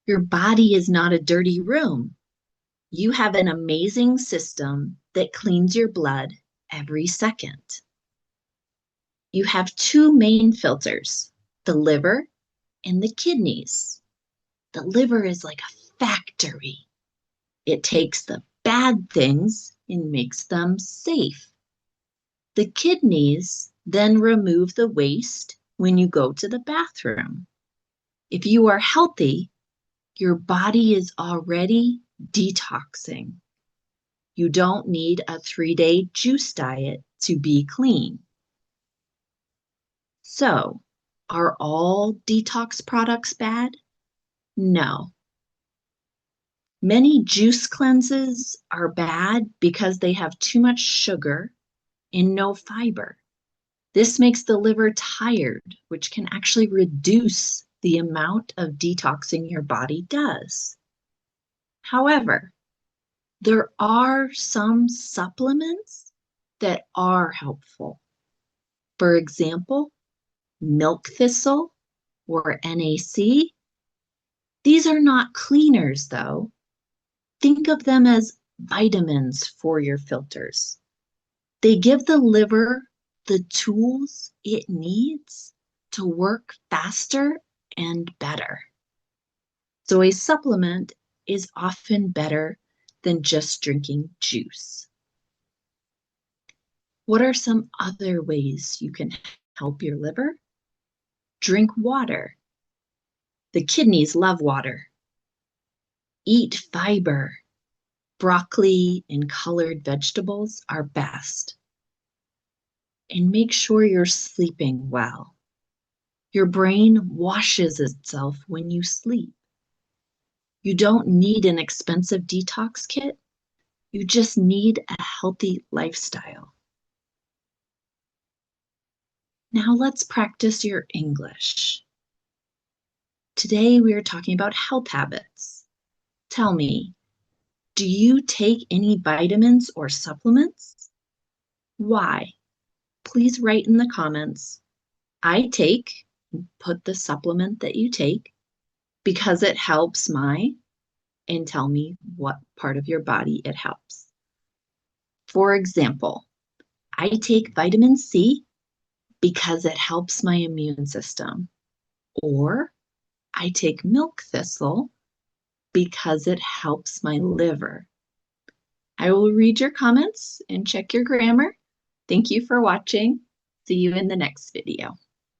Your body is not a dirty room. You have an amazing system that cleans your blood every second. You have two main filters, the liver and the kidneys. The liver is like a factory. It takes the bad things and makes them safe. The kidneys then remove the waste when you go to the bathroom. If you are healthy, your body is already detoxing. You don't need a 3-day juice diet to be clean. So, are all detox products bad? No. Many juice cleanses are bad because they have too much sugar and no fiber. This makes the liver tired, which can actually reduce the amount of detoxing your body does. However, there are some supplements that are helpful. For example, milk thistle or NAC. These are not cleaners though. Think of them as vitamins for your filters. They give the liver the tools it needs to work faster and better. So a supplement is often better than just drinking juice. What are some other ways you can help your liver? Drink water. The kidneys love water. Eat fiber. Broccoli and colored vegetables are best. And make sure you're sleeping well. Your brain washes itself when you sleep. You don't need an expensive detox kit. You just need a healthy lifestyle. Now let's practice your English. Today we are talking about health habits. Tell me, do you take any vitamins or supplements? Why? Please write in the comments. I take, put the supplement that you take because it helps my, and tell me what part of your body it helps. For example, I take vitamin C because it helps my immune system. Or I take milk thistle because it helps my liver. I will read your comments and check your grammar. Thank you for watching. See you in the next video.